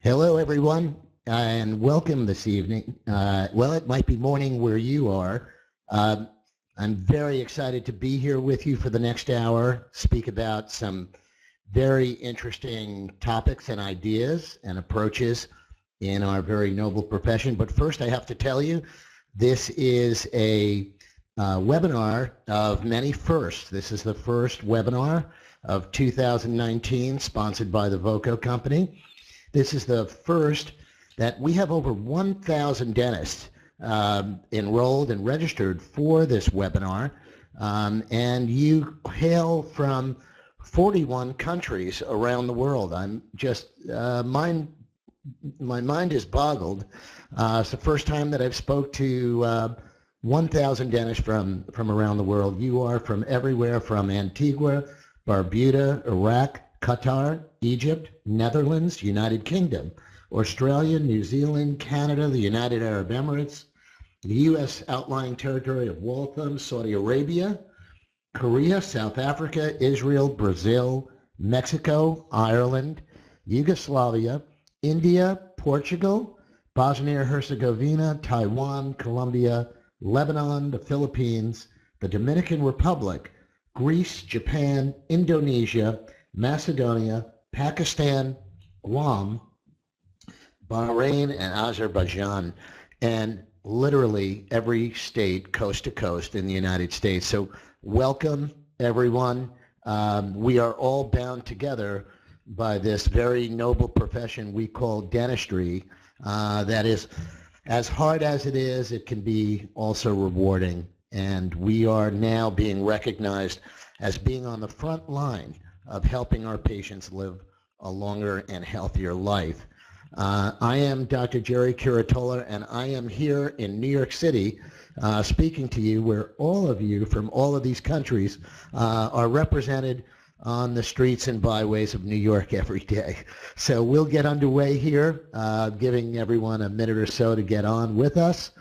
Hello, everyone, and welcome this evening. Well, it might be morning where you are. I'm very excited to be here with you for the next hour, speak about some very interesting topics and ideas and approaches in our very noble profession. But first, I have to tell you, this is a webinar of many firsts. This is the first webinar of 2019, sponsored by the Voco Company. This is the first that we have over 1,000 dentists enrolled and registered for this webinar, and you hail from 41 countries around the world. I'm just, my mind is boggled. It's the first time that I've spoke to 1,000 dentists from around the world. You are from everywhere, from Antigua, Barbuda, Iraq, Qatar, Egypt, Netherlands, United Kingdom, Australia, New Zealand, Canada, the United Arab Emirates, the U.S. outlying territory of Waltham, Saudi Arabia, Korea, South Africa, Israel, Brazil, Mexico, Ireland, Yugoslavia, India, Portugal, Bosnia-Herzegovina, Taiwan, Colombia, Lebanon, the Philippines, the Dominican Republic, Greece, Japan, Indonesia, Macedonia, Pakistan, Guam, Bahrain, and Azerbaijan, and literally every state coast to coast in the United States. So welcome, everyone. We are all bound together by this very noble profession we call dentistry. That is, as hard as it is, it can be also rewarding. And we are now being recognized as being on the front line of helping our patients live a longer and healthier life. I am Dr. Jerry Curatola, and I am here in New York City speaking to you, where all of you from all of these countries are represented on the streets and byways of New York every day. So we'll get underway here, giving everyone a minute or so to get on with us.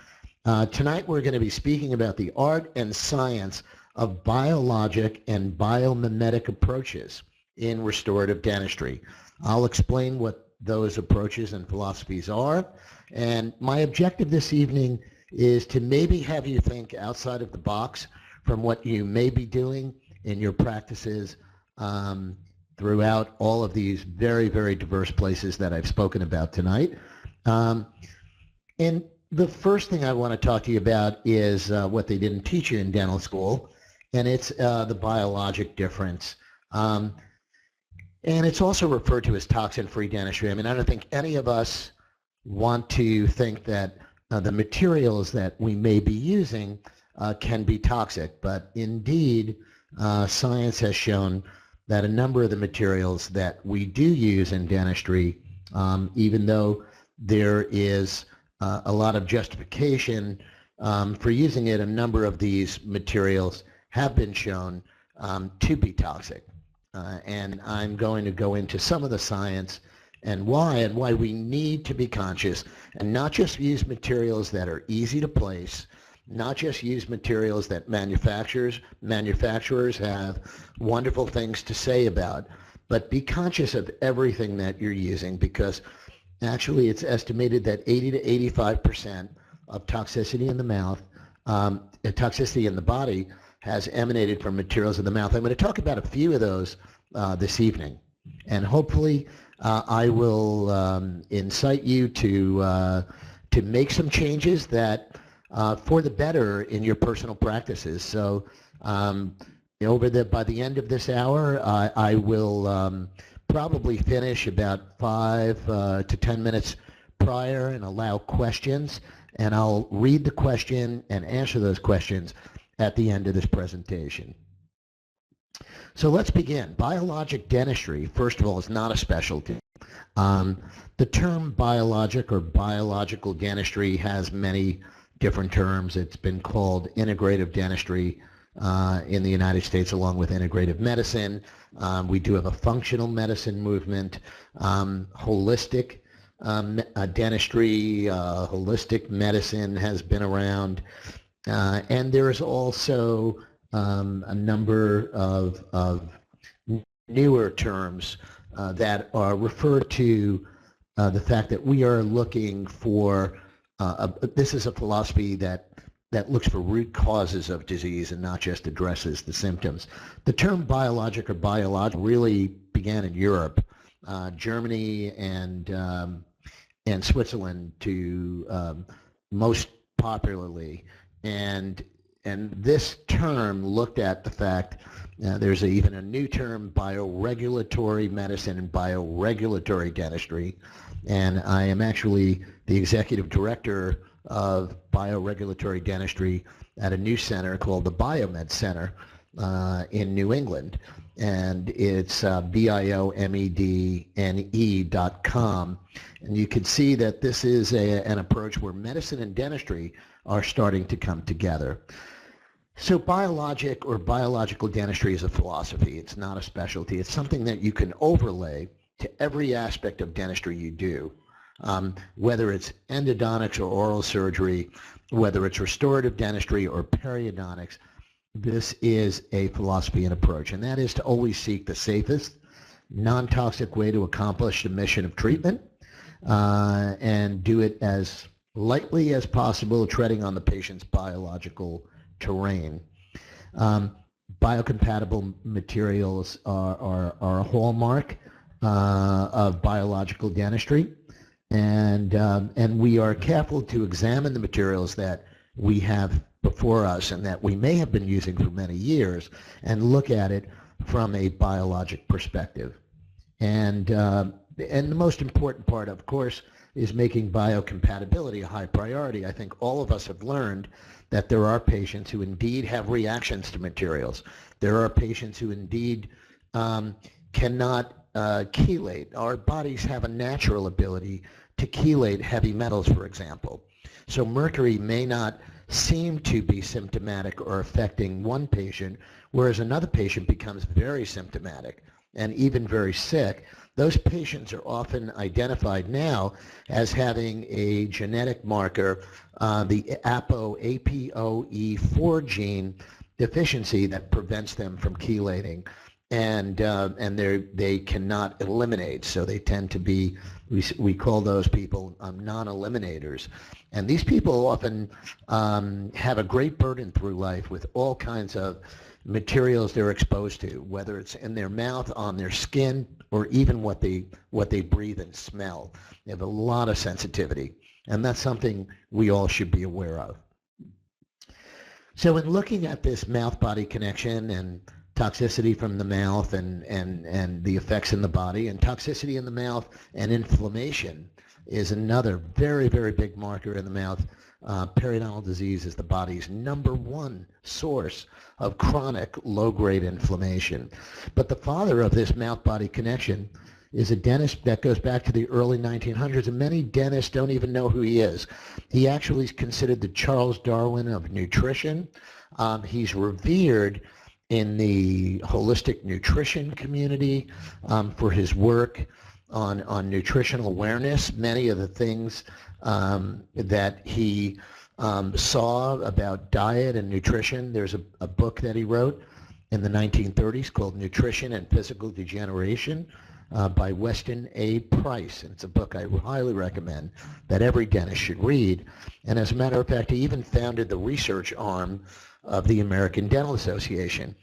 Tonight we're going to be speaking about the art and science of biologic and biomimetic approaches in restorative dentistry. I'll explain what those approaches and philosophies are, and my objective this evening is to maybe have you think outside of the box from what you may be doing in your practices throughout all of these very, very diverse places that I've spoken about tonight. And the first thing I want to talk to you about is what they didn't teach you in dental school, and it's the biologic difference. And it's also referred to as toxin-free dentistry. I mean, I don't think any of us want to think that the materials that we may be using can be toxic, but indeed, science has shown that a number of the materials that we do use in dentistry, even though there is a lot of justification for using it, a number of these materials have been shown to be toxic. And I'm going to go into some of the science and why we need to be conscious and not just use materials that are easy to place, not just use materials that manufacturers have wonderful things to say about, but be conscious of everything that you're using, because actually it's estimated that 80 to 85% of toxicity in the mouth, toxicity in the body, has emanated from materials in the mouth. I'm going to talk about a few of those this evening, and hopefully I will incite you to make some changes that for the better in your personal practices. So by the end of this hour, I will probably finish about 5 to 10 minutes prior and allow questions, and I'll read the question and answer those questions at the end of this presentation. So let's begin. Biologic dentistry, first of all, is not a specialty. The term biologic or biological dentistry has many different terms. It's been called integrative dentistry in the United States, along with integrative medicine. We do have a functional medicine movement, holistic dentistry, holistic medicine has been around. And there is also a number of newer terms that are referred to the fact that we are looking for, this is a philosophy that looks for root causes of disease and not just addresses the symptoms. The term biologic or biological really began in Europe, Germany and Switzerland to most popularly, and this term looked at the fact there's even a new term, bioregulatory medicine and bioregulatory dentistry, and I am actually the executive director of bioregulatory dentistry at a new center called the Biomed Center in New England, and it's biomedne.com, and you can see that this is an approach where medicine and dentistry are starting to come together. So biologic or biological dentistry is a philosophy. It's not a specialty. It's something that you can overlay to every aspect of dentistry you do, whether it's endodontics or oral surgery, whether it's restorative dentistry or periodontics. This is a philosophy and approach, and that is to always seek the safest, non-toxic way to accomplish the mission of treatment, and do it as lightly as possible, treading on the patient's biological terrain. Biocompatible materials are a hallmark of biological dentistry, and we are careful to examine the materials that we have before us and that we may have been using for many years and look at it from a biologic perspective. And the most important part, of course, is making biocompatibility a high priority. I think all of us have learned that there are patients who indeed have reactions to materials. There are patients who indeed cannot chelate. Our bodies have a natural ability to chelate heavy metals, for example. So mercury may not seem to be symptomatic or affecting one patient, whereas another patient becomes very symptomatic and even very sick. Those patients are often identified now as having a genetic marker, the APOE4 gene deficiency that prevents them from chelating, and they cannot eliminate. So they tend to be, we call those people non-eliminators. And these people often have a great burden through life with all kinds of materials they're exposed to, whether it's in their mouth, on their skin, or even what they breathe and smell. They have a lot of sensitivity, and that's something we all should be aware of. So in looking at this mouth-body connection and toxicity from the mouth and the effects in the body, and toxicity in the mouth and inflammation is another very, very big marker in the mouth. Periodontal disease is the body's #1 source of chronic low-grade inflammation. But the father of this mouth-body connection is a dentist that goes back to the early 1900s, and many dentists don't even know who he is. He actually is considered the Charles Darwin of nutrition. He's revered in the holistic nutrition community for his work on nutritional awareness. Many of the things that he saw about diet and nutrition. There's a book that he wrote in the 1930s called Nutrition and Physical Degeneration by Weston A. Price. And it's a book I highly recommend that every dentist should read. And as a matter of fact, he even founded the research arm of the American Dental Association.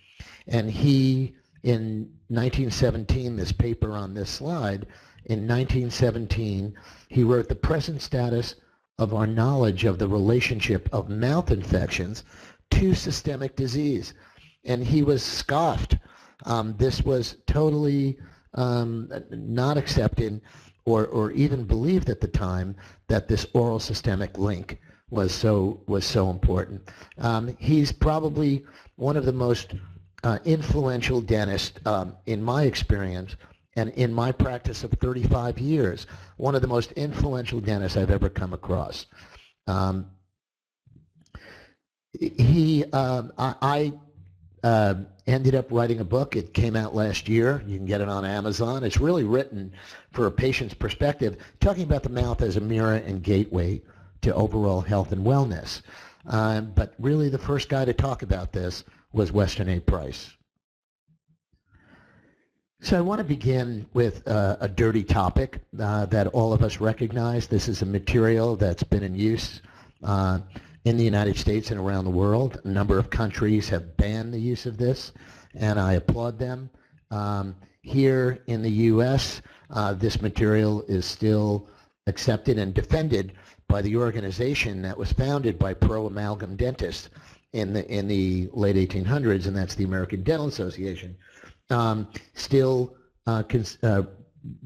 And he, in 1917, this paper on this slide, in 1917, he wrote the present status of our knowledge of the relationship of mouth infections to systemic disease. And he was scoffed. This was totally not accepted or even believed at the time that this oral systemic link was so important. He's probably one of the most influential dentists in my experience, and in my practice of 35 years, one of the most influential dentists I've ever come across. I ended up writing a book. It came out last year. You can get it on Amazon. It's really written for a patient's perspective, talking about the mouth as a mirror and gateway to overall health and wellness. But really the first guy to talk about this was Weston A. Price. So I want to begin with a dirty topic that all of us recognize. This is a material that's been in use in the United States and around the world. A number of countries have banned the use of this, and I applaud them. Here in the U.S., this material is still accepted and defended by the organization that was founded by pro-amalgam dentists in the late 1800s, and that's the American Dental Association. Still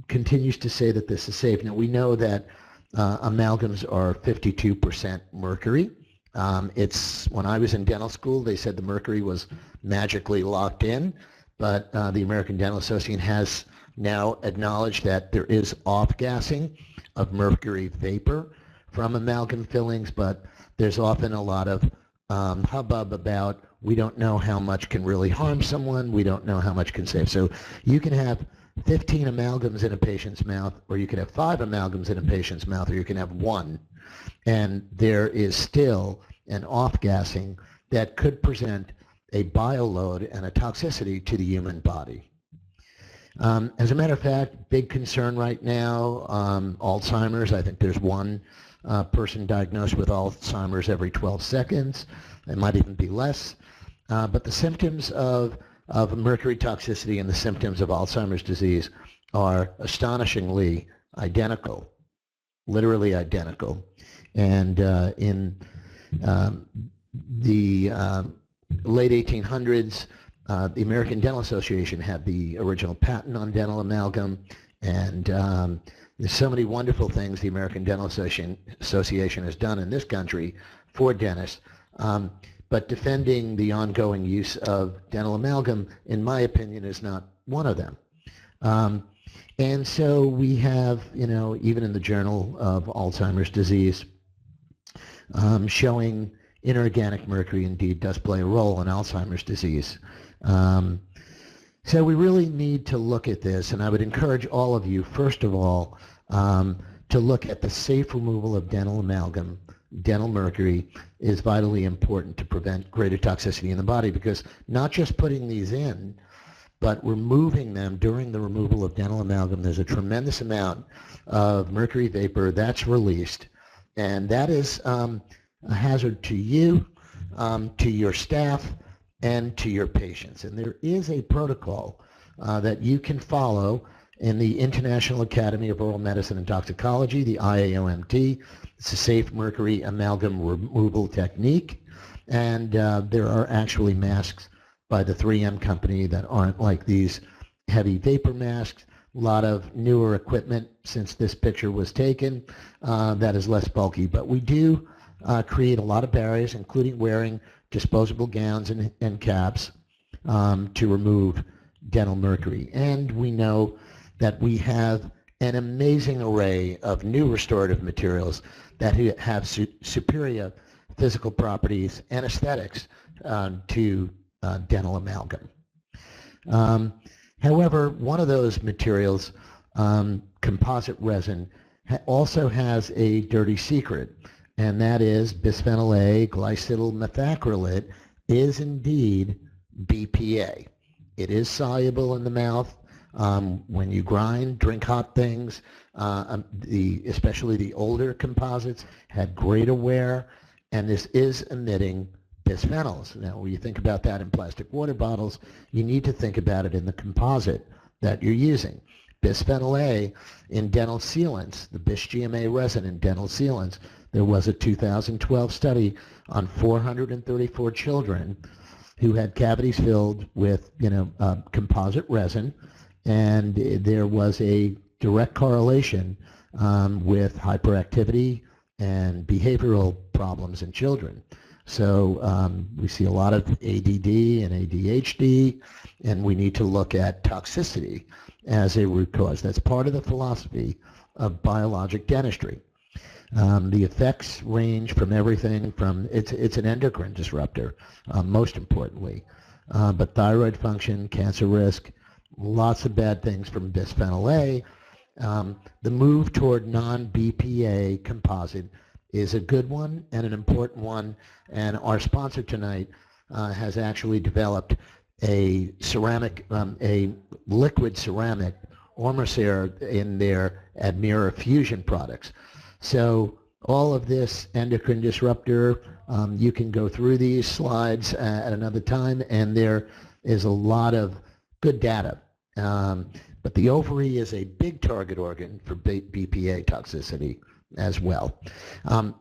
continues to say that this is safe. Now, we know that amalgams are 52% mercury. When I was in dental school, they said the mercury was magically locked in, but the American Dental Association has now acknowledged that there is off-gassing of mercury vapor from amalgam fillings, but there's often a lot of hubbub about we don't know how much can really harm someone, we don't know how much can save. So you can have 15 amalgams in a patient's mouth, or you can have 5 amalgams in a patient's mouth, or you can have 1. And there is still an off-gassing that could present a bioload and a toxicity to the human body. As a matter of fact, big concern right now, Alzheimer's. I think there's one person diagnosed with Alzheimer's every 12 seconds. It might even be less. But the symptoms of mercury toxicity and the symptoms of Alzheimer's disease are astonishingly identical, literally identical. And in the late 1800s, the American Dental Association had the original patent on dental amalgam, and there's so many wonderful things the American Dental Association has done in this country for dentists, but defending the ongoing use of dental amalgam, in my opinion, is not one of them. And so we have, even in the Journal of Alzheimer's Disease, showing inorganic mercury indeed does play a role in Alzheimer's disease. So we really need to look at this, and I would encourage all of you, first of all, to look at the safe removal of dental amalgam. Dental mercury is vitally important to prevent greater toxicity in the body, because not just putting these in, but removing them during the removal of dental amalgam, there's a tremendous amount of mercury vapor that's released, and that is a hazard to you, to your staff, and to your patients. And there is a protocol that you can follow in the International Academy of Oral Medicine and Toxicology, the IAOMT. It's a safe mercury amalgam removal technique, and there are actually masks by the 3M company that aren't like these heavy vapor masks. A lot of newer equipment since this picture was taken that is less bulky, but we do create a lot of barriers, including wearing disposable gowns and caps to remove dental mercury. And we know that we have an amazing array of new restorative materials that have superior physical properties and aesthetics to dental amalgam. However, one of those materials, composite resin, also has a dirty secret, and that is bisphenol A glycidyl methacrylate is indeed BPA. It is soluble in the mouth. When you grind, drink hot things, especially the older composites had greater wear, and this is emitting bisphenols. Now, when you think about that in plastic water bottles, you need to think about it in the composite that you're using. Bisphenol A in dental sealants, the BisGMA resin in dental sealants, there was a 2012 study on 434 children who had cavities filled with, composite resin, and there was a direct correlation with hyperactivity and behavioral problems in children. So we see a lot of ADD and ADHD, and we need to look at toxicity as a root cause. That's part of the philosophy of biologic dentistry. The effects range from everything from, it's an endocrine disruptor, most importantly, but thyroid function, cancer risk, lots of bad things from bisphenol A. The move toward non-BPA composite is a good one and an important one, and our sponsor tonight has actually developed a ceramic, a liquid ceramic Ormacare in their Admira Fusion products. So all of this endocrine disruptor, you can go through these slides at another time, and there is a lot of good data. But the ovary is a big target organ for BPA toxicity as well.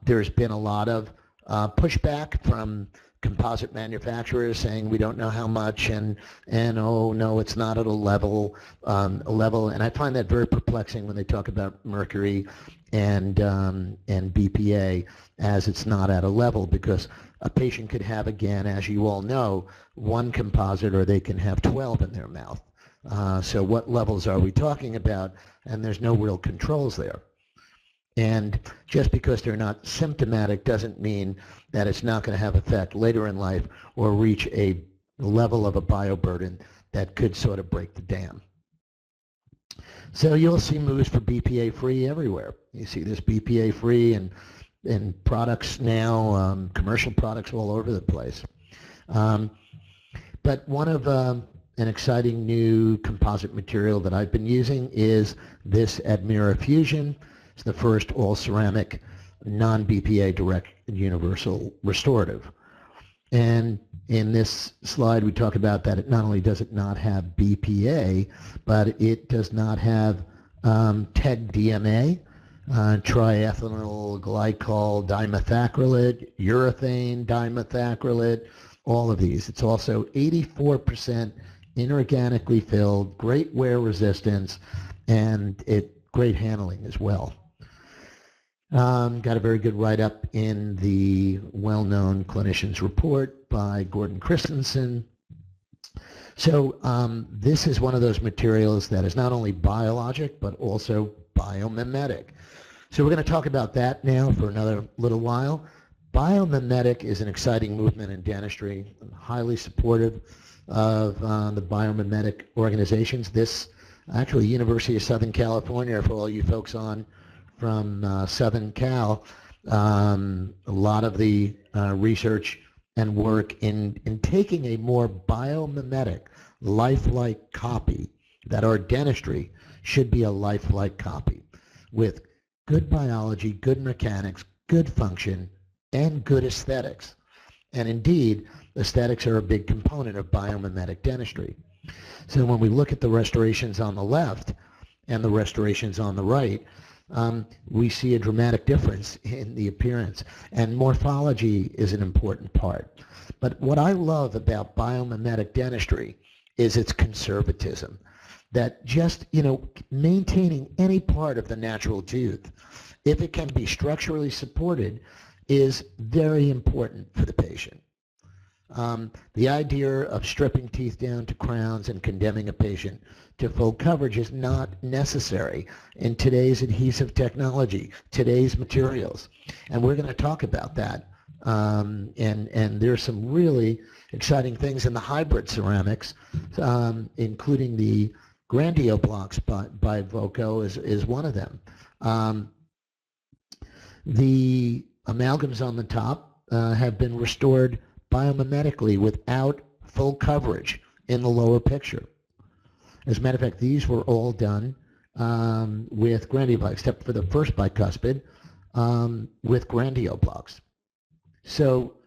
There's been a lot of pushback from composite manufacturers saying we don't know how much, and oh no, it's not at a level, and I find that very perplexing when they talk about mercury and BPA, as it's not at a level, because a patient could have, again, as you all know, one composite, or they can have 12 in their mouth. So what levels are we talking about? And there's no real controls there. And just because they're not symptomatic doesn't mean that it's not going to have effect later in life or reach a level of a bioburden that could sort of break the dam. So you'll see moves for BPA-free everywhere. You see this BPA-free and products now, commercial products all over the place. But one of an exciting new composite material that I've been using is this Admira Fusion. It's the first all-ceramic, non-BPA direct universal restorative. And in this slide we talk about that it not only does it not have BPA, but it does not have TEG-DMA, triethyl glycol dimethacrylate, urethane dimethacrylate, all of these. It's also 84% inorganically filled, great wear resistance, and great handling as well. Got a very good write-up in the well-known clinician's report by Gordon Christensen. So this is one of those materials that is not only biologic, but also biomimetic. So we're going to talk about that now for another little while. Biomimetic is an exciting movement in dentistry. I'm highly supportive of the biomimetic organizations. This, actually, University of Southern California, for all you folks on from Southern Cal, a lot of the research and work in taking a more biomimetic, lifelike copy, that our dentistry should be a lifelike copy with good biology, good mechanics, good function, and good aesthetics. And indeed, aesthetics are a big component of biomimetic dentistry. So when we look at the restorations on the left and the restorations on the right, we see a dramatic difference in the appearance, and morphology is an important part. But what I love about biomimetic dentistry is its conservatism, that just, maintaining any part of the natural tooth, if it can be structurally supported, is very important for the patient. The idea of stripping teeth down to crowns and condemning a patient to full coverage is not necessary in today's adhesive technology, today's materials. And we're going to talk about that. And there's some really exciting things in the hybrid ceramics, including the Grandio blocks by Voco is one of them. The amalgams on the top have been restored biomimetically without full coverage in the lower picture. As a matter of fact, these were all done with Grandio blocks, except for the first bicuspid with Grandio blocks. So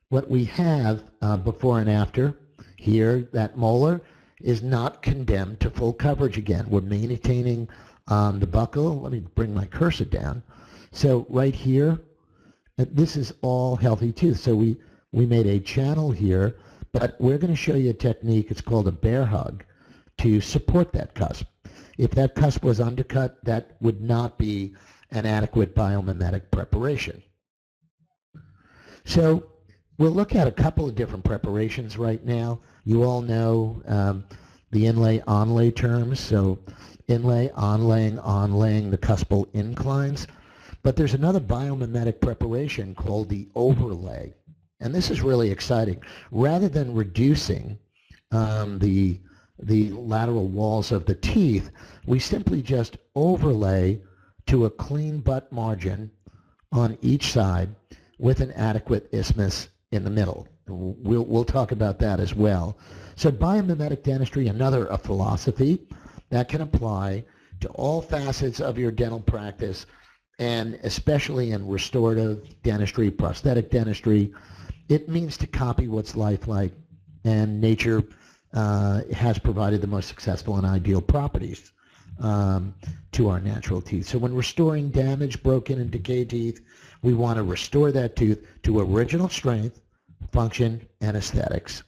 what we have before and after here, that molar is not condemned to full coverage again. We're maintaining the buccal. Let me bring my cursor down. So right here, this is all healthy tooth. So we made a channel here, but we're going to show you a technique. It's called a bear hug to support that cusp. If that cusp was undercut, that would not be an adequate biomimetic preparation. So we'll look at a couple of different preparations right now. You all know the inlay-onlay terms. So inlay, onlaying the cuspal inclines. But there's another biomimetic preparation called the overlay. And this is really exciting. Rather than reducing the lateral walls of the teeth, we simply just overlay to a clean butt margin on each side with an adequate isthmus in the middle. we'll talk about that as well. So biomimetic dentistry, another a philosophy that can apply to all facets of your dental practice, and especially in restorative dentistry, prosthetic dentistry. It means to copy what's lifelike, and nature has provided the most successful and ideal properties to our natural teeth. So when restoring damaged, broken, and decayed teeth, we want to restore that tooth to original strength, function, and aesthetics.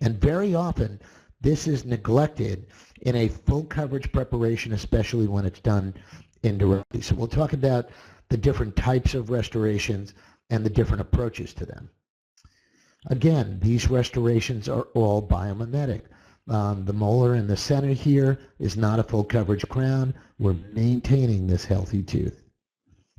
And very often, this is neglected in a full coverage preparation, especially when it's done indirectly. So we'll talk about the different types of restorations and the different approaches to them. Again, these restorations are all biomimetic. The molar in the center here is not a full coverage crown. We're maintaining this healthy tooth.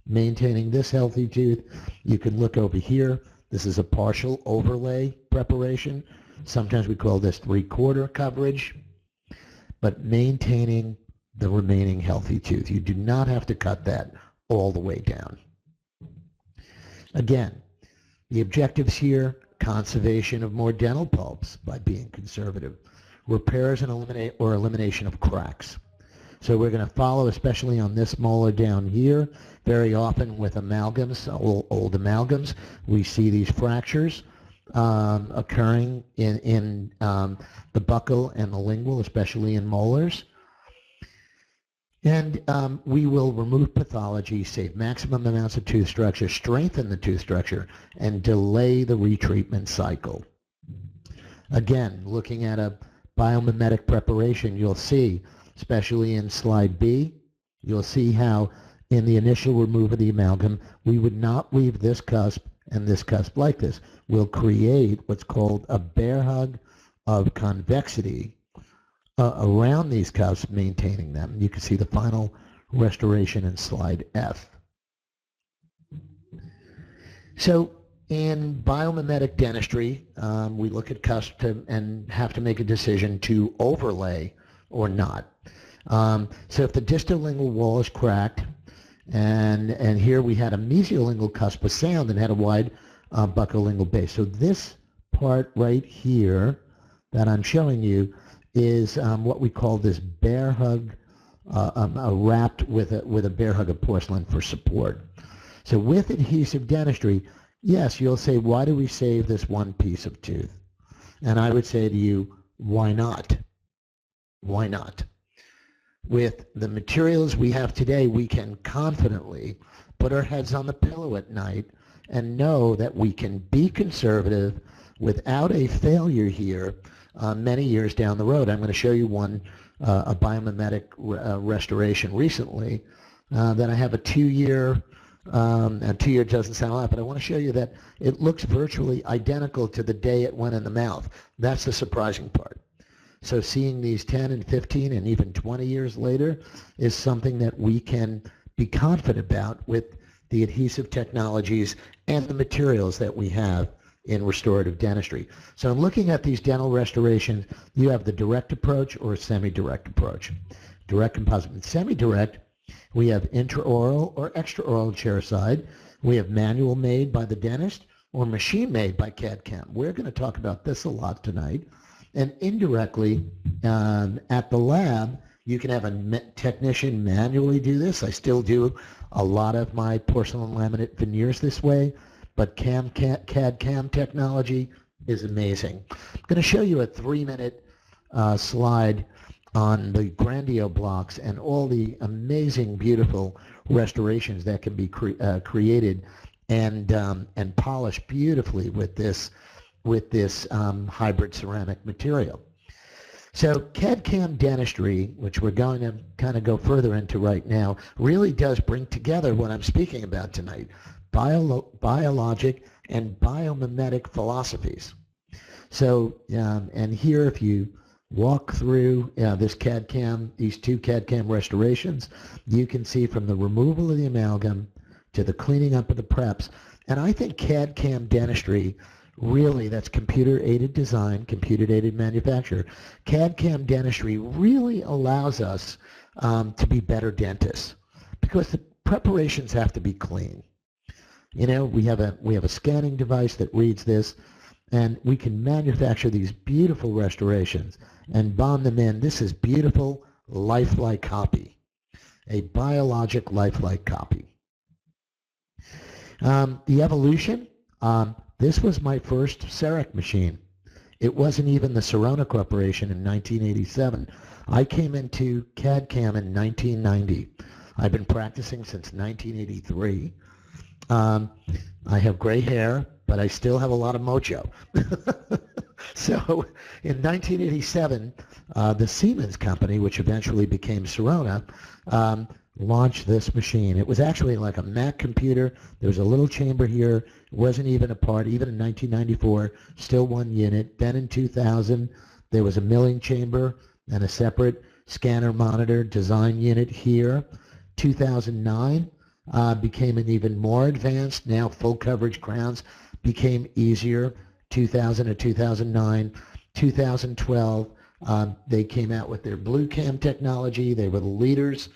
Maintaining this healthy tooth. You can look over here. This is a partial overlay preparation. Sometimes we call this 3/4 coverage, but maintaining the remaining healthy tooth. You do not have to cut that all the way down. Again, the objectives here: conservation of more dental pulps by being conservative, repairs and elimination of cracks. So we're going to follow, especially on this molar down here, very often with amalgams, old amalgams, we see these fractures occurring in the buccal and the lingual, especially in molars. And we will remove pathology, save maximum amounts of tooth structure, strengthen the tooth structure, and delay the retreatment cycle. Again, looking at a biomimetic preparation, you'll see, especially in slide B, you'll see how in the initial remove of the amalgam, we would not leave this cusp and this cusp like this. We'll create what's called a bear hug of convexity around these cusps, maintaining them. You can see the final restoration in slide F. So in biomimetic dentistry, we look at cusp and have to make a decision to overlay or not. So if the distal lingual wall is cracked, and here we had a mesiolingual cusp with sound and had a wide buccolingual base. So this part right here that I'm showing you is what we call this bear hug, wrapped with a bear hug of porcelain for support. So with adhesive dentistry, yes, you'll say, why do we save this one piece of tooth? And I would say to you, why not? Why not? With the materials we have today, we can confidently put our heads on the pillow at night and know that we can be conservative without a failure here many years down the road. I'm going to show you one, a biomimetic restoration recently that I have a 2-year, and 2 year doesn't sound a lot, but I want to show you that it looks virtually identical to the day it went in the mouth. That's the surprising part. So seeing these 10 and 15 and even 20 years later is something that we can be confident about with the adhesive technologies and the materials that we have in restorative dentistry. So in looking at these dental restorations, you have the direct approach or semi-direct approach. Direct composite and semi-direct, we have intraoral or extraoral chairside. We have manual made by the dentist or machine made by CAD/CAM. We're going to talk about this a lot tonight. And indirectly, at the lab, you can have a technician manually do this. I still do a lot of my porcelain laminate veneers this way, but CAD/CAM technology is amazing. I'm going to show you a 3-minute slide on the Grandio blocks and all the amazing, beautiful restorations that can be created and polished beautifully with this hybrid ceramic material. So CAD/CAM dentistry, which we're going to kind of go further into right now, really does bring together what I'm speaking about tonight: biologic and biomimetic philosophies. So, and here if you walk through this CAD/CAM, these 2 CAD/CAM restorations, you can see from the removal of the amalgam to the cleaning up of the preps. And I think CAD/CAM dentistry, really, that's computer-aided design, computer-aided manufacture. CAD/CAM dentistry really allows us to be better dentists because the preparations have to be clean. You know, we have a scanning device that reads this. And we can manufacture these beautiful restorations and bond them in. This is beautiful, lifelike copy, a biologic lifelike copy. The evolution, this was my first CEREC machine. It wasn't even the Sirona Corporation in 1987. I came into CAD/CAM in 1990. I've been practicing since 1983. I have gray hair, but I still have a lot of mojo. So in 1987, the Siemens company, which eventually became Sirona, launched this machine. It was actually like a Mac computer. There was a little chamber here. It wasn't even a part. Even in 1994, still one unit. Then in 2000, there was a milling chamber and a separate scanner monitor design unit here. 2009 became an even more advanced. Now full coverage crowns became easier. 2000 to 2009. 2012, they came out with their blue cam technology. They were the leaders.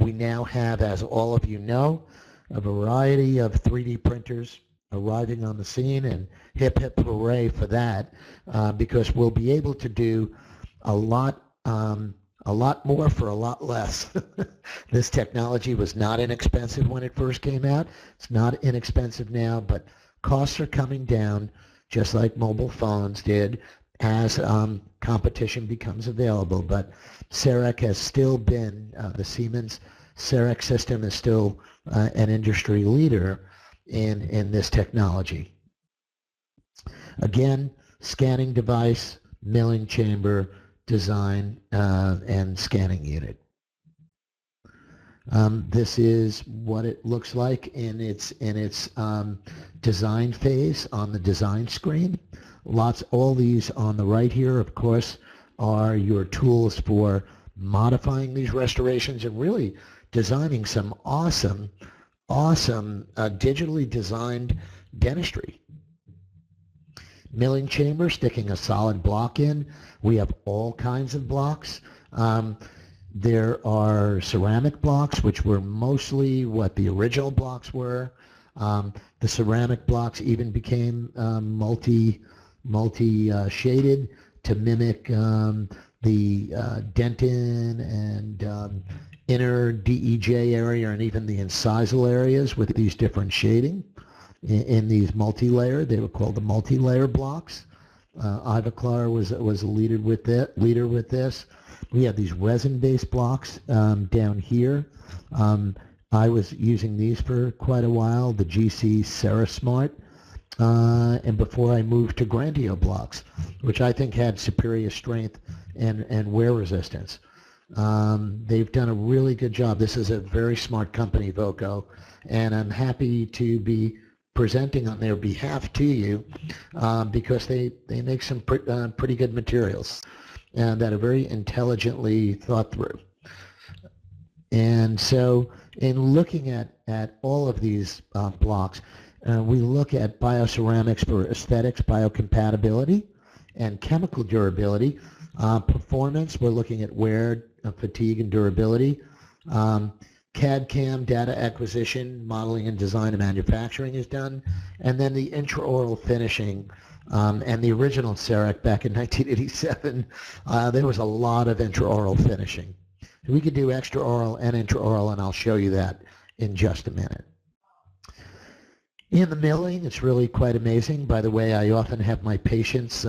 We now have, as all of you know, a variety of 3D printers arriving on the scene, and hip hip hooray for that, because we'll be able to do a lot more for a lot less. This technology was not inexpensive when it first came out. It's not inexpensive now, but costs are coming down, just like mobile phones did, as competition becomes available. But CEREC has still been, the Siemens CEREC system is still an industry leader in this technology. Again, scanning device, milling chamber, design, and scanning unit. This is what it looks like in its design phase on the design screen. All these on the right here, of course, are your tools for modifying these restorations and really designing some awesome digitally designed dentistry. Milling chamber, sticking a solid block in. We have all kinds of blocks. There are ceramic blocks, which were mostly what the original blocks were. The ceramic blocks even became multi-shaded to mimic the dentin and inner DEJ area, and even the incisal areas with these different shading in these multi-layer. They were called the multi-layer blocks. Ivoclar was a leader with this. We have these resin-based blocks down here. I was using these for quite a while, the GC Ceresmart, and before I moved to Grandio blocks, which I think had superior strength and wear resistance. They've done a really good job. This is a very smart company, Voco, and I'm happy to be presenting on their behalf to you because they make some pretty good materials and that are very intelligently thought through. And so in looking at all of these blocks, we look at bioceramics for aesthetics, biocompatibility, and chemical durability. Performance, we're looking at wear, fatigue, and durability. CAD/CAM, data acquisition, modeling and design and manufacturing is done. And then the intraoral finishing. And the original CEREC back in 1987, there was a lot of intraoral finishing. We could do extraoral and intraoral, and I'll show you that in just a minute. In the milling, it's really quite amazing. By the way, I often have my patients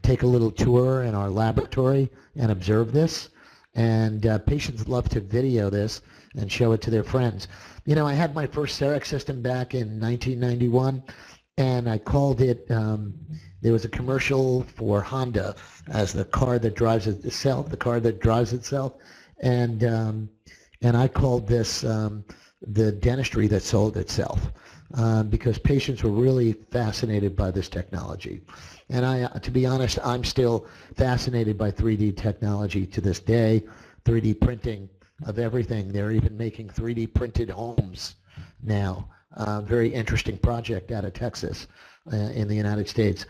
take a little tour in our laboratory and observe this. And patients love to video this and show it to their friends. You know, I had my first CEREC system back in 1991, and I called it, there was a commercial for Honda as the car that drives itself, and I called this the dentistry that sold itself, because patients were really fascinated by this technology. And to be honest, I'm still fascinated by 3D technology to this day, 3D printing of everything. They're even making 3D printed homes now. Very interesting project out of Texas in the United States.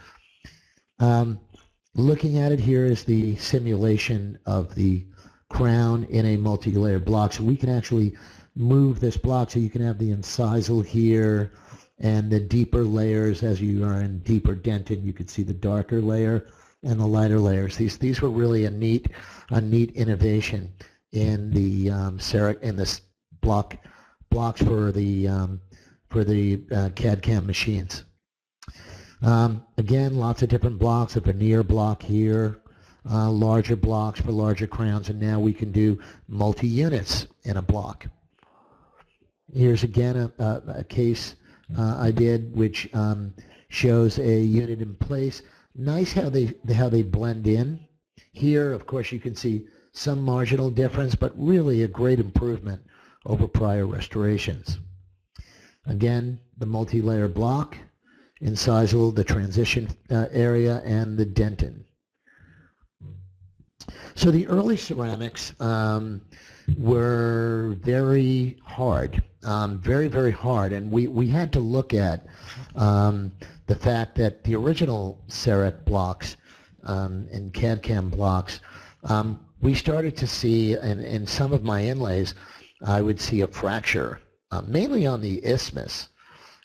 Looking at it, here is the simulation of the crown in a multi-layer block. So we can actually move this block so you can have the incisal here, And the deeper layers, as you are in deeper dentin, you could see the darker layer and the lighter layers. These were really a neat innovation in the in this blocks for the CAD/CAM machines. Again, lots of different blocks. A veneer block here, larger blocks for larger crowns, and now we can do multi-units in a block. Here's again a case I did, which shows a unit in place. Nice how they blend in. Here, of course, you can see some marginal difference, but really a great improvement over prior restorations. Again, the multi-layer block, incisal, the transition area, and the dentin. So the early ceramics were very hard, very, very hard, and we had to look at the fact that the original CEREC blocks and CAD/CAM blocks, we started to see in some of my inlays, I would see a fracture, mainly on the isthmus,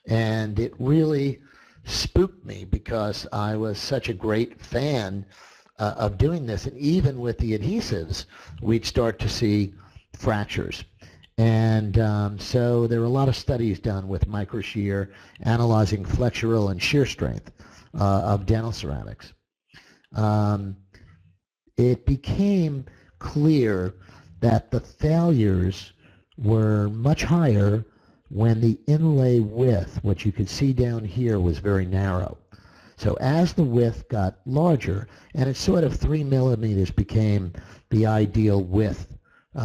and it really spooked me because I was such a great fan of doing this, and even with the adhesives, we'd start to see fractures. And so there were a lot of studies done with microshear analyzing flexural and shear strength of dental ceramics. It became clear that the failures were much higher when the inlay width, which you could see down here, was very narrow. So as the width got larger, and it's sort of 3 millimeters became the ideal width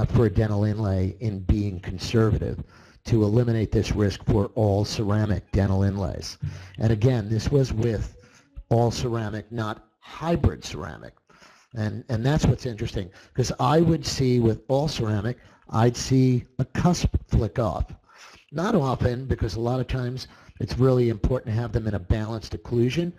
for a dental inlay in being conservative to eliminate this risk for all ceramic dental inlays. And again, this was with all ceramic, not hybrid ceramic. And that's what's interesting, because I would see with all ceramic, I'd see a cusp flick off. Not often, because a lot of times it's really important to have them in a balanced occlusion,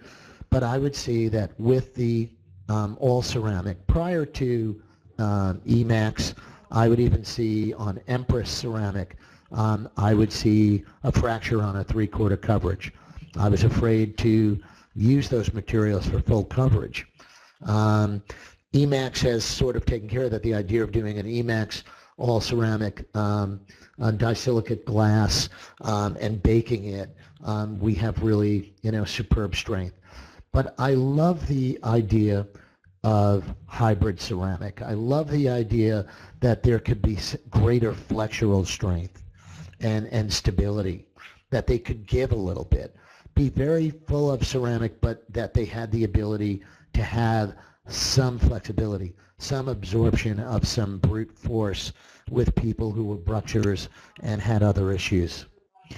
but I would see that with the all ceramic, prior to Emax, I would even see on Empress ceramic, I would see a fracture on a 3/4 coverage. I was afraid to use those materials for full coverage. Emax has sort of taken care of that. The idea of doing an Emax all ceramic disilicate glass and baking it, we have really, superb strength. But I love the idea of hybrid ceramic. I love the idea that there could be greater flexural strength and stability, that they could give a little bit, be very full of ceramic, but that they had the ability to have some flexibility, some absorption of some brute force with people who were brushers and had other issues,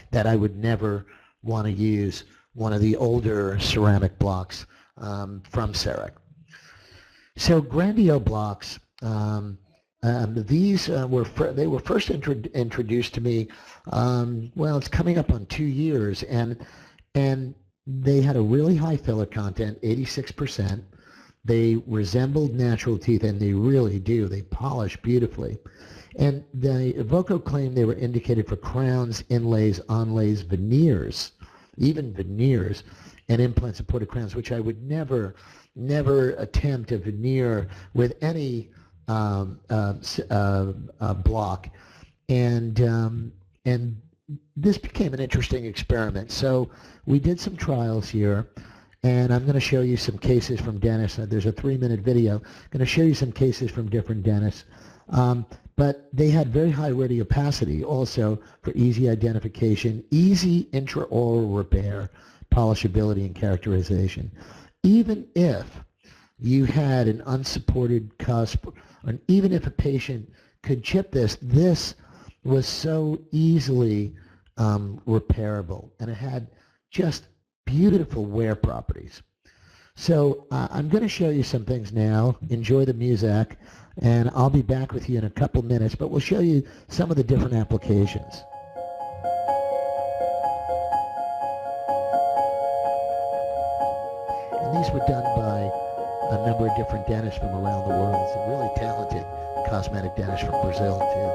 that I would never want to use one of the older ceramic blocks from CEREC. So Grandio blocks, these they were first introduced to me, well, it's coming up on 2 years, and they had a really high filler content, 86%. They resembled natural teeth, and they really do. They polish beautifully. And the Evoco claimed they were indicated for crowns, inlays, onlays, veneers, even veneers, and implant-supported crowns, which I would never attempt a veneer with any block. And this became an interesting experiment. So we did some trials here. And I'm going to show you some cases from dentists. There's a 3-minute video. I'm going to show you some cases from different dentists. But they had very high radiopacity also for easy identification, easy intraoral repair, polishability, and characterization. Even if you had an unsupported cusp, or even if a patient could chip this, this was so easily repairable. And it had just beautiful wear properties. So I'm going to show you some things now. Enjoy the music, and I'll be back with you in a couple minutes, but we'll show you some of the different applications. And these were done by a number of different dentists from around the world. Some really talented cosmetic dentists from Brazil too.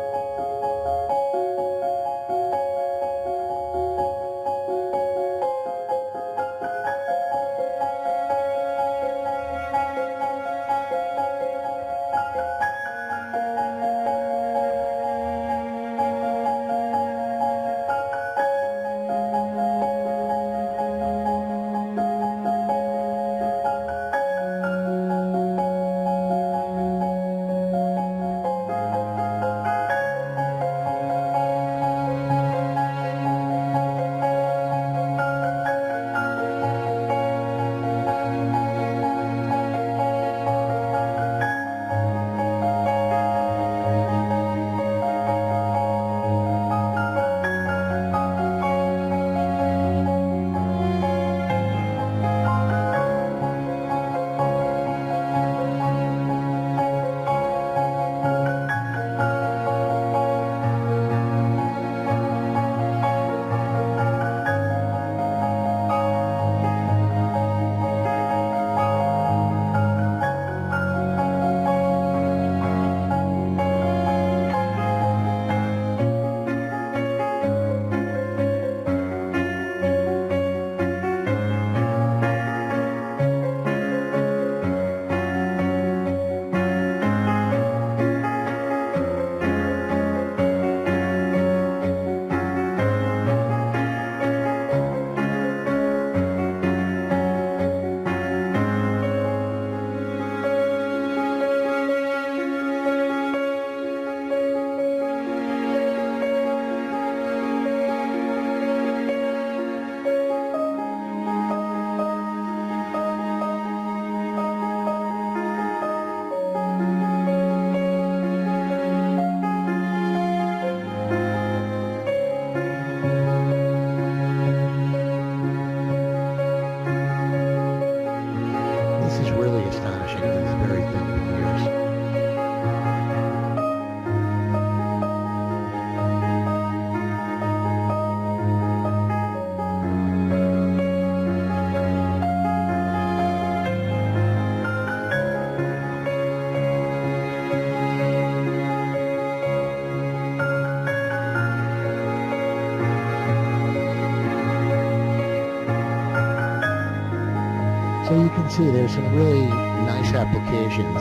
So you can see there's some really nice applications.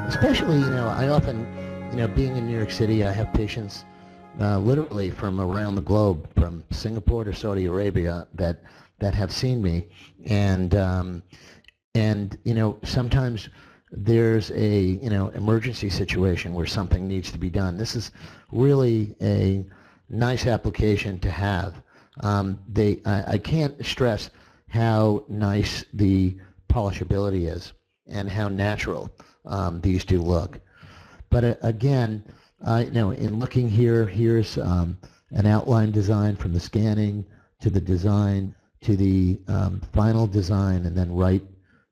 Especially, I often, being in New York City, I have patients literally from around the globe, from Singapore to Saudi Arabia, that have seen me, and sometimes there's a emergency situation where something needs to be done. This is really a nice application to have. I can't stress how nice the polishability is and how natural these two look. But again, in looking here, here's an outline design from the scanning to the design to the final design, and then right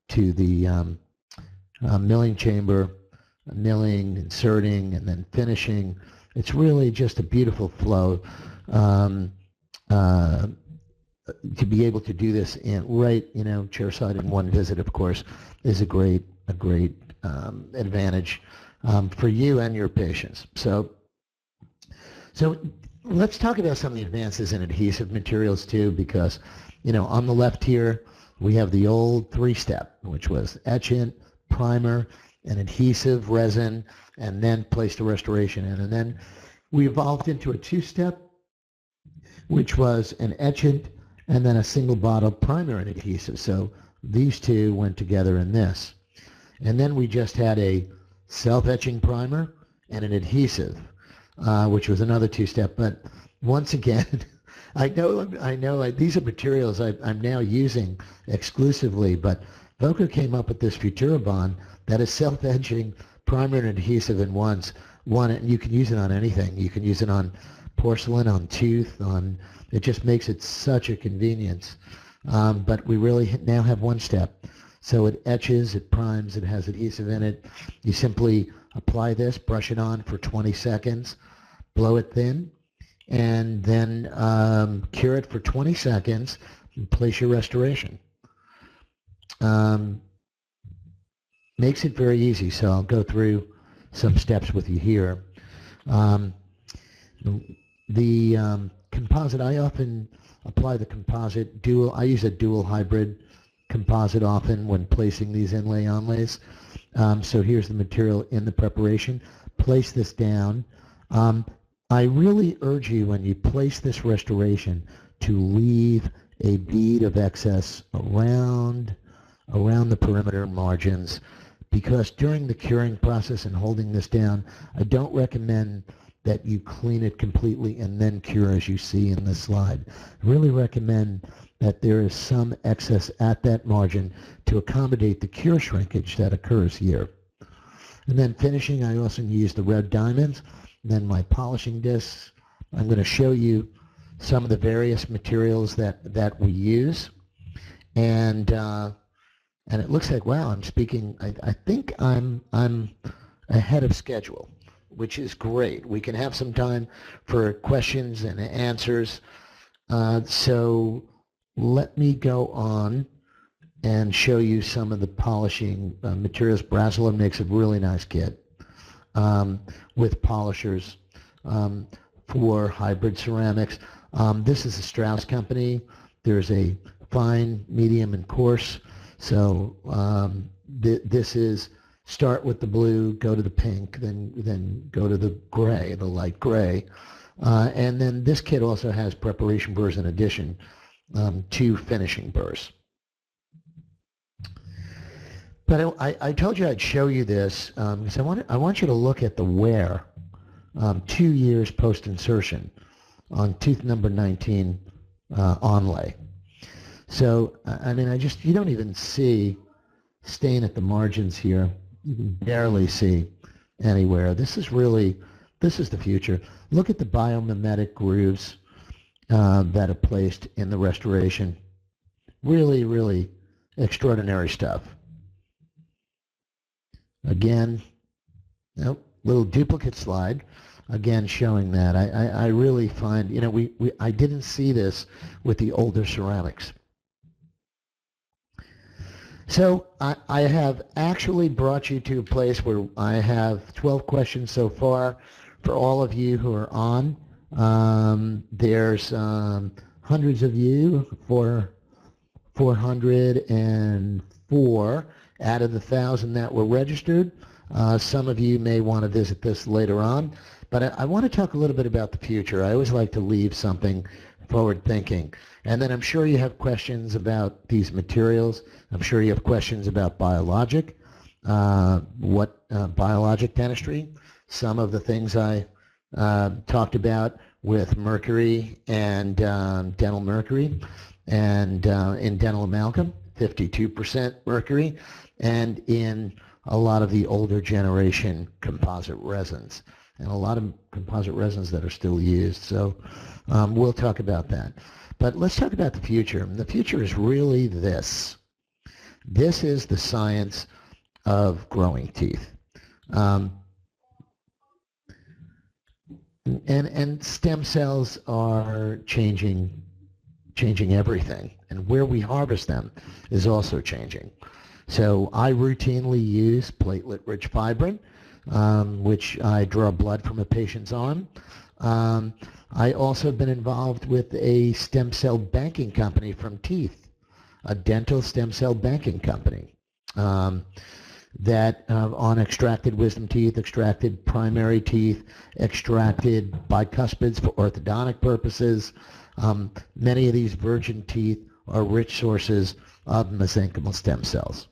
to the milling chamber, milling, inserting, and then finishing. It's really just a beautiful flow. To be able to do this chairside in one visit, of course, is a great advantage for you and your patients. So let's talk about some of the advances in adhesive materials too, because on the left here we have the old three-step, which was etchant, primer, and adhesive, resin, and then place the restoration in. And then we evolved into a two-step, which was an etchant and then a single bottle primer and adhesive. So these two went together in this. And then we just had a self-etching primer and an adhesive, which was another two-step. But once again, I know these are materials I'm now using exclusively, but Volker came up with this Futurabond that is self-etching primer and adhesive in one, and you can use it on anything. You can use it on porcelain, on tooth, it just makes it such a convenience. But we really now have one step. So it etches, it primes, it has adhesive in it. You simply apply this, brush it on for 20 seconds, blow it thin, and then cure it for 20 seconds and place your restoration. Makes it very easy, so I'll go through some steps with you here. The composite, I often apply the composite dual. I use a dual hybrid composite often when placing these inlay onlays. So here's the material in the preparation. Place this down. I really urge you, when you place this restoration, to leave a bead of excess around the perimeter margins, because during the curing process and holding this down, I don't recommend that you clean it completely and then cure, as you see in this slide. I really recommend that there is some excess at that margin to accommodate the cure shrinkage that occurs here. And then finishing, I also use the red diamonds, and then my polishing discs. I'm going to show you some of the various materials that we use. And it looks like, wow, I'm speaking, I think I'm ahead of schedule, which is great. We can have some time for questions and answers. So let me go on and show you some of the polishing materials. Brasiler makes a really nice kit with polishers for hybrid ceramics. This is a Strauss company. There's a fine, medium, and coarse. So this is start with the blue, go to the pink, then go to the gray, the light gray. And then this kit also has preparation burrs in addition to finishing burrs. But I told you I'd show you this because I want you to look at the wear 2 years post-insertion on tooth number 19 onlay. So, I mean, you don't even see stain at the margins here. You can barely see anywhere. This is the future. Look at the biomimetic grooves that are placed in the restoration. Really, really extraordinary stuff. Again, little duplicate slide. Again, showing that. I really find, I didn't see this with the older ceramics. So I have actually brought you to a place where I have 12 questions so far for all of you who are on. There's hundreds of you for 404 out of the 1,000 that were registered. Some of you may want to visit this later on, but I want to talk a little bit about the future. I always like to leave something forward thinking. And then I'm sure you have questions about these materials. I'm sure you have questions about Biologic, Biologic dentistry, some of the things I talked about with mercury and dental mercury, and in dental amalgam, 52% mercury, and in a lot of the older generation composite resins, and a lot of composite resins that are still used. So we'll talk about that. But let's talk about the future. And the future is really this. This is the science of growing teeth. And stem cells are changing everything, and where we harvest them is also changing. So I routinely use platelet-rich fibrin, which I draw blood from a patient's arm. I also have been involved with a stem cell banking company from teeth, a dental stem cell banking company. That on extracted wisdom teeth, extracted primary teeth, extracted bicuspids for orthodontic purposes. Many of these virgin teeth are rich sources of mesenchymal stem cells.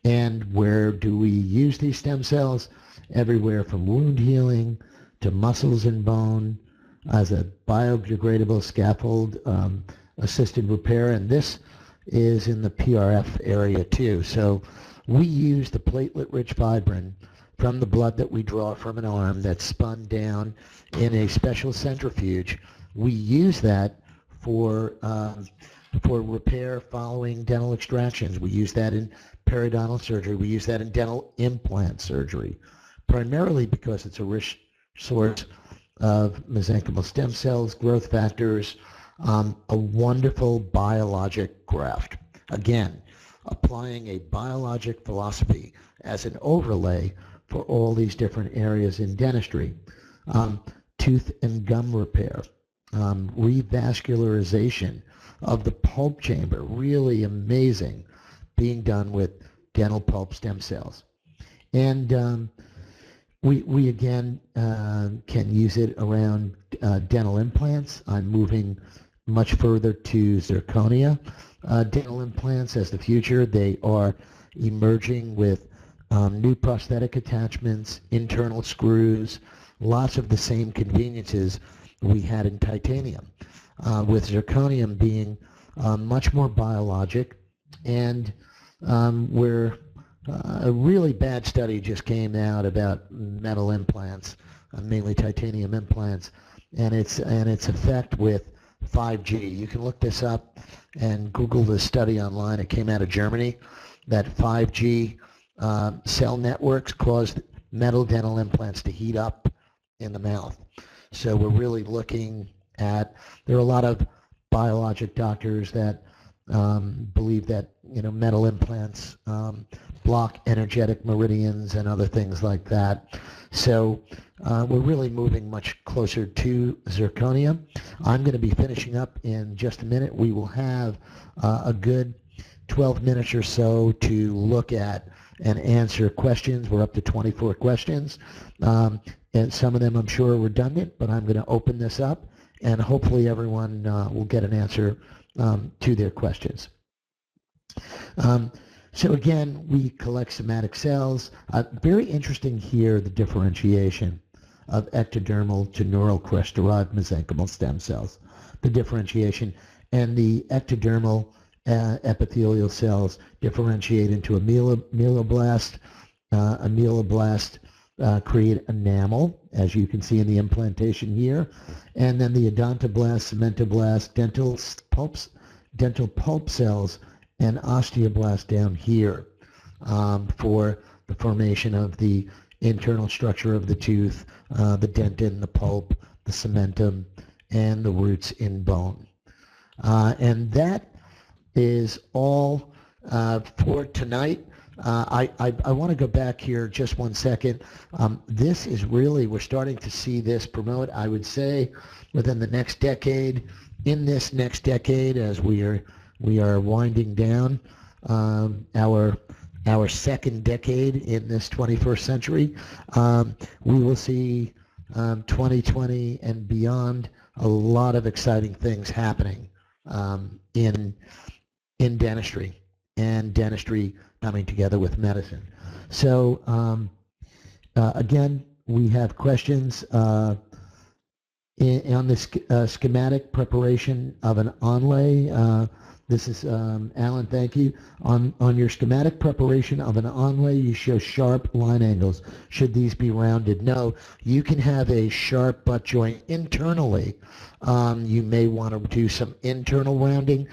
And where do we use these stem cells? Everywhere from wound healing to muscles and bone as a biodegradable scaffold assisted repair. And this is in the PRF area too. So we use the platelet-rich fibrin from the blood that we draw from an arm that's spun down in a special centrifuge. We use that for repair following dental extractions. We use that in periodontal surgery. We use that in dental implant surgery, primarily because it's a rich source of mesenchymal stem cells, growth factors, a wonderful biologic graft. Again, applying a biologic philosophy as an overlay for all these different areas in dentistry. Tooth and gum repair, revascularization of the pulp chamber, really amazing, being done with dental pulp stem cells. And we again can use it around dental implants. I'm moving much further to zirconia dental implants as the future. They are emerging with new prosthetic attachments, internal screws, lots of the same conveniences we had in titanium, with zirconium being much more biologic. And where a really bad study just came out about metal implants, mainly titanium implants, and its effect with 5G. You can look this up and Google this study online. It came out of Germany that 5G cell networks caused metal dental implants to heat up in the mouth. So we're really looking at, there are a lot of biologic doctors that believe that metal implants block energetic meridians and other things like that. So we're really moving much closer to zirconia. I'm going to be finishing up in just a minute. We will have a good 12 minutes or so to look at and answer questions. We're up to 24 questions. And some of them I'm sure are redundant, but I'm going to open this up and hopefully everyone will get an answer to their questions. So again, we collect somatic cells. Very interesting here, the differentiation of ectodermal to neural crest-derived mesenchymal stem cells. The differentiation, and the ectodermal epithelial cells differentiate into a meloblast. Create enamel, as you can see in the implantation here, and then the odontoblast, cementoblast, dental pulp cells, and osteoblast down here for the formation of the internal structure of the tooth, the dentin, the pulp, the cementum, and the roots in bone. And that is all for tonight. I want to go back here just one second. This is really, we're starting to see this promote, I would say, within the next decade. In this next decade, as we are We are winding down our second decade in this 21st century. We will see 2020 and beyond a lot of exciting things happening in dentistry, and dentistry coming together with medicine. So again, we have questions on the schematic preparation of an onlay. This is Alan, thank you. On your schematic preparation of an onlay, you show sharp line angles. Should these be rounded? No, you can have a sharp butt joint internally. You may want to do some internal rounding.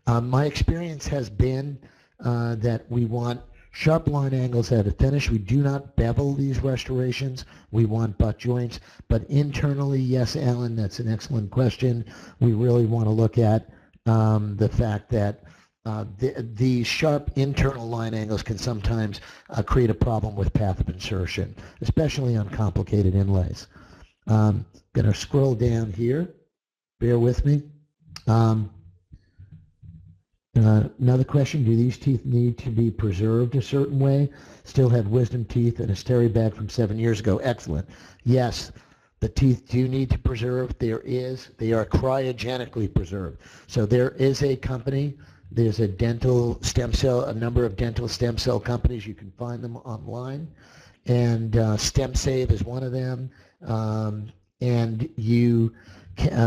My experience has been that we want sharp line angles at a finish. We do not bevel these restorations. We want butt joints. But internally, yes, Alan, that's an excellent question. We really want to look at the fact that the sharp internal line angles can sometimes create a problem with path of insertion, especially on complicated inlays. Going to scroll down here. Bear with me. Another question, do these teeth need to be preserved a certain way? Still have wisdom teeth and a steri bag from 7 years ago. Excellent. Yes, the teeth do need to preserve. They are cryogenically preserved. So there is a company, there's a dental stem cell, a number of dental stem cell companies. You can find them online. And StemSave is one of them. And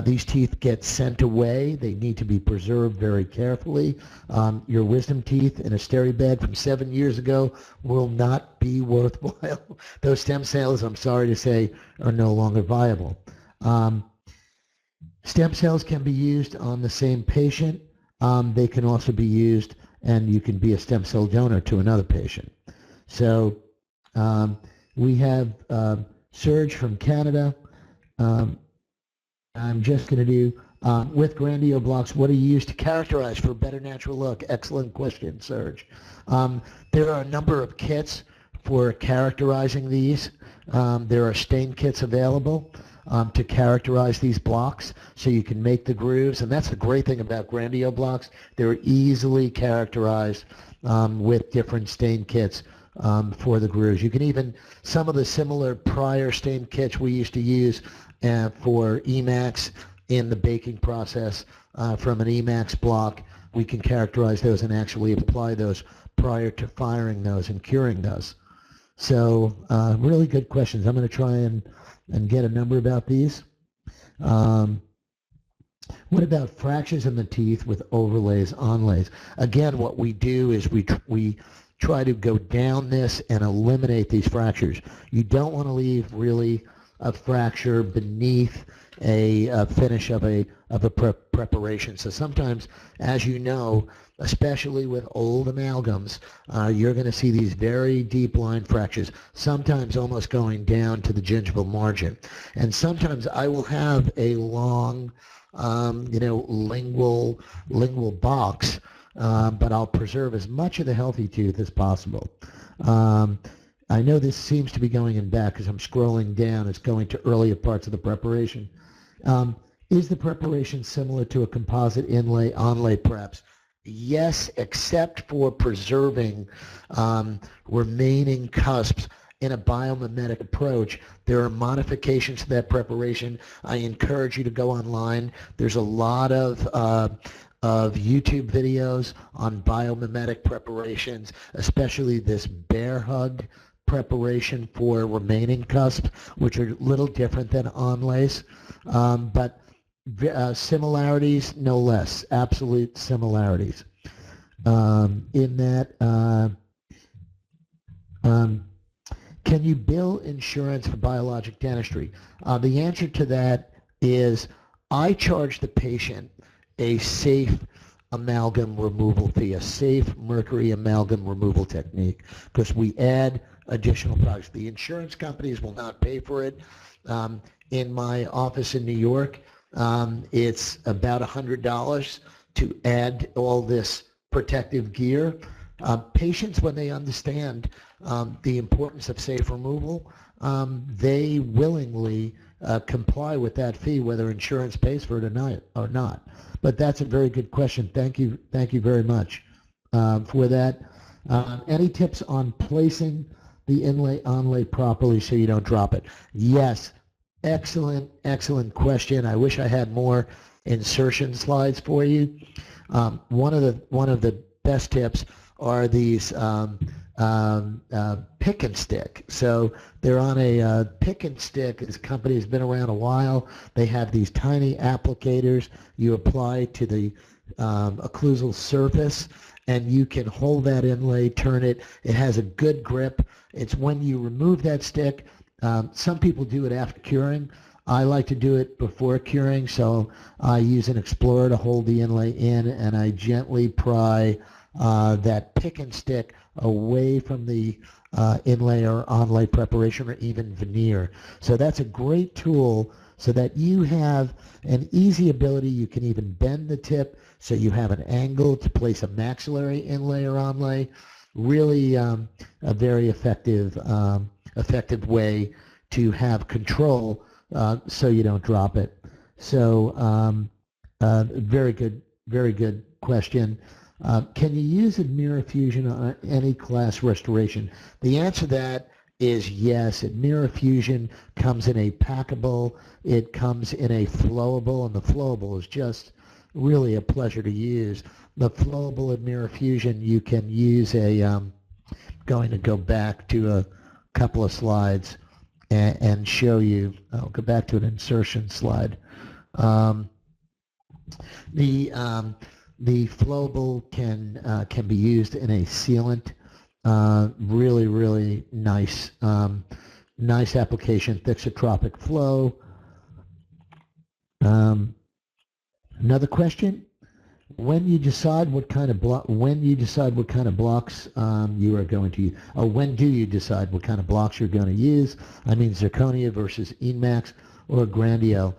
these teeth get sent away. They need to be preserved very carefully. Your wisdom teeth in a steri bag from 7 years ago will not be worthwhile. Those stem cells, I'm sorry to say, are no longer viable. Stem cells can be used on the same patient. They can also be used, and you can be a stem cell donor to another patient. So we have Serge from Canada. I'm just going to do, with grandio blocks, what do you use to characterize for a better natural look? Excellent question, Serge. There are a number of kits for characterizing these. There are stain kits available to characterize these blocks, so you can make the grooves, and that's the great thing about grandio blocks. They're easily characterized with different stain kits for the grooves. You can even, some of the similar prior stain kits we used to use for Emax in the baking process from an Emax block, we can characterize those and actually apply those prior to firing those and curing those. So really good questions. I'm going to try and get a number about these. What about fractures in the teeth with overlays, onlays? Again, what we do is we try to go down this and eliminate these fractures. You don't want to leave really a fracture beneath a finish of a preparation. So sometimes, as you know, especially with old amalgams, you're going to see these very deep line fractures, sometimes almost going down to the gingival margin. And sometimes I will have a long, lingual box, but I'll preserve as much of the healthy tooth as possible. I know this seems to be going in back because I'm scrolling down. It's going to earlier parts of the preparation. Is the preparation similar to a composite inlay, onlay preps? Yes, except for preserving remaining cusps in a biomimetic approach. There are modifications to that preparation. I encourage you to go online. There's a lot of YouTube videos on biomimetic preparations, especially this bear hug preparation for remaining cusps, which are a little different than onlays, but similarities no less, absolute similarities. In that, can you bill insurance for biologic dentistry? The answer to that is I charge the patient a safe amalgam removal fee, a safe mercury amalgam removal technique, because we add additional products. The insurance companies will not pay for it. In my office in New York, it's about $100 to add all this protective gear. Patients, when they understand the importance of safe removal, they willingly comply with that fee, whether insurance pays for it or not. But that's a very good question. Thank you very much for that. Any tips on placing the inlay onlay properly so you don't drop it? Yes, excellent question. I wish I had more insertion slides for you. One of the best tips are these pick and stick. So they're on a pick and stick. This company has been around a while. They have these tiny applicators you apply to the occlusal surface, and you can hold that inlay, turn it. It has a good grip. It's when you remove that stick. Some people do it after curing. I like to do it before curing, so I use an Explorer to hold the inlay in, and I gently pry that pick and stick away from the inlay or onlay preparation or even veneer. So that's a great tool so that you have an easy ability. You can even bend the tip so you have an angle to place a maxillary inlay or onlay. Really a very effective way to have control so you don't drop it. So very good question. Can you use Admira Fusion on any class restoration? The answer to that is yes. Admira Fusion comes in a packable, it comes in a flowable, and the flowable is just really a pleasure to use. The flowable Admira Fusion, you can use going to go back to a couple of slides and show you. I'll go back to an insertion slide. The flowable can be used in a sealant. Really nice application. Thixotropic flow. Another question: when you decide what kind of blocks you are going to use, or when do you decide what kind of blocks you're going to use? I mean, zirconia versus Emax or Grandio.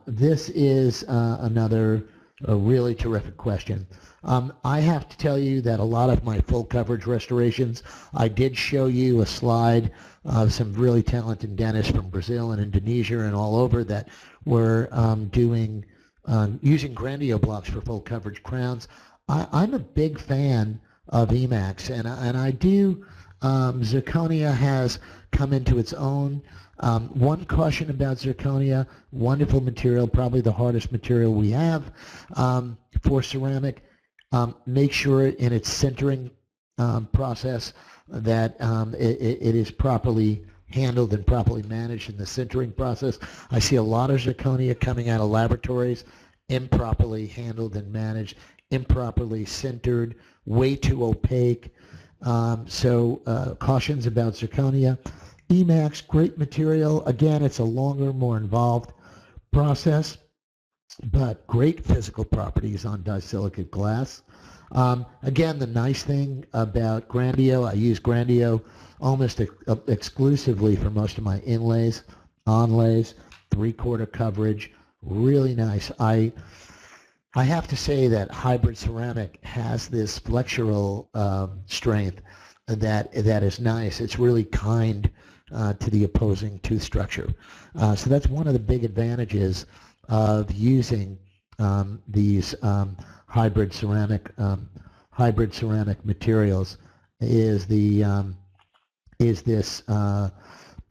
This is another really terrific question. I have to tell you that a lot of my full coverage restorations, I did show you a slide of some really talented dentists from Brazil and Indonesia and all over that were using Grandio blocks for full coverage crowns. I'm a big fan of Emax, and I do. Zirconia has come into its own. One caution about zirconia: wonderful material, probably the hardest material we have for ceramic. Make sure in its sintering process that it is properly handled and properly managed in the sintering process. I see a lot of zirconia coming out of laboratories, improperly handled and managed, improperly sintered, way too opaque. So cautions about zirconia. Emax, great material. Again, it's a longer, more involved process, but great physical properties on disilicate glass. Again, the nice thing about Grandio, I use Grandio almost exclusively for most of my inlays, onlays, 3/4 coverage, really nice. I have to say that hybrid ceramic has this flexural strength that is nice. It's really kind to the opposing tooth structure. So that's one of the big advantages of using these hybrid ceramic materials is this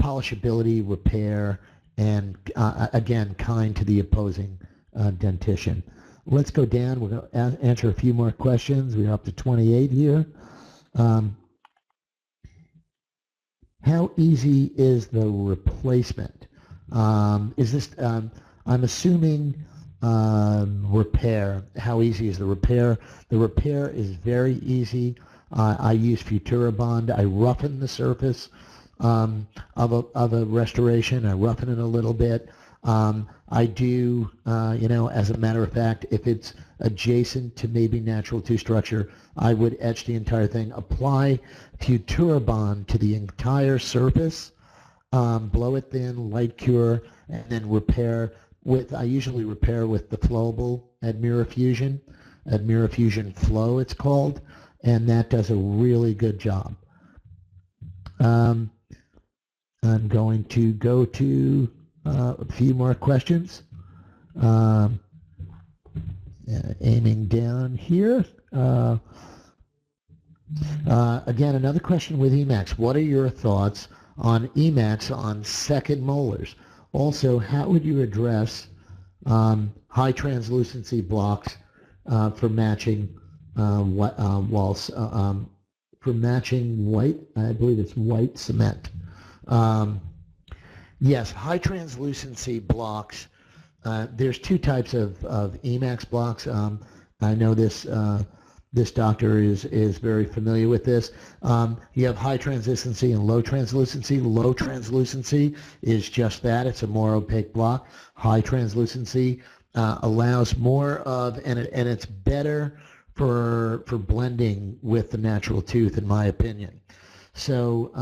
polishability, repair, and again, kind to the opposing dentition. Let's go down. We're going to answer a few more questions. We're up to 28 here. How easy is the replacement? Is this, I'm assuming, repair. How easy is the repair? The repair is very easy. I use Futura Bond. I roughen the surface of a restoration. I roughen it a little bit. I do, as a matter of fact, if it's adjacent to maybe natural tooth structure, I would etch the entire thing, apply Futura Bond to the entire surface, blow it thin, light cure, and then repair with, I usually repair with the flowable Admira Fusion Flow it's called, and that does a really good job. I'm going to go to a few more questions. Aiming down here. Again, another question with Emax. What are your thoughts on Emax on second molars? Also, how would you address high translucency blocks for matching walls, for matching white, I believe it's white cement. Yes, high translucency blocks. There's two types of Emax blocks. I know this doctor is very familiar with this. You have high translucency and low translucency. Low translucency is just that. It's a more opaque block. High translucency allows more of, and it's better for blending with the natural tooth, in my opinion. So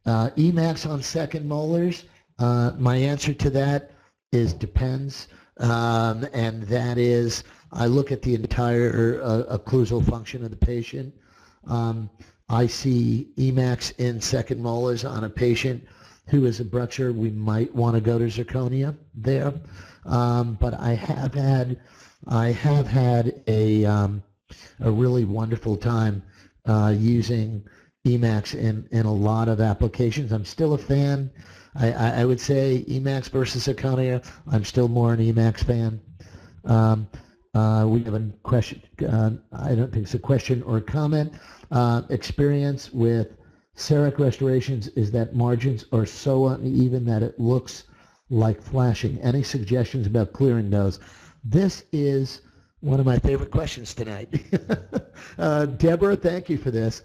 Emax on second molars, my answer to that is depends, and that is I look at the entire occlusal function of the patient. I see Emax in second molars on a patient who is a bretcher. We might want to go to zirconia there, but I have had a really wonderful time using Emax in a lot of applications. I'm still a fan. I would say Emax versus zirconia. I'm still more an Emax fan. We have a question. I don't think it's a question or a comment. Experience with CEREC restorations is that margins are so uneven that it looks like flashing. Any suggestions about clearing those? This is one of my favorite questions tonight. Deborah, thank you for this.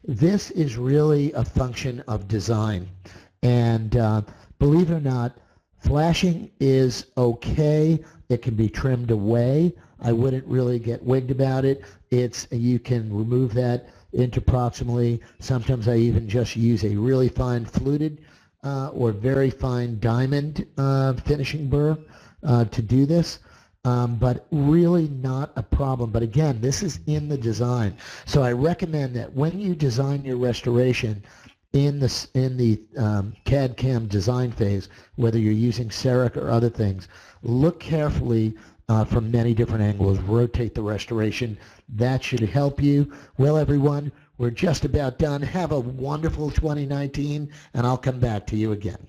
This is really a function of design. And believe it or not, flashing is okay. It can be trimmed away. I wouldn't really get wigged about it. You can remove that interproximally. Sometimes I even just use a really fine fluted or very fine diamond finishing burr to do this. But really not a problem. But again, this is in the design. So I recommend that when you design your restoration in the CAD/CAM design phase, whether you're using CEREC or other things, look carefully from many different angles. Rotate the restoration. That should help you. Well, everyone, we're just about done. Have a wonderful 2019, and I'll come back to you again.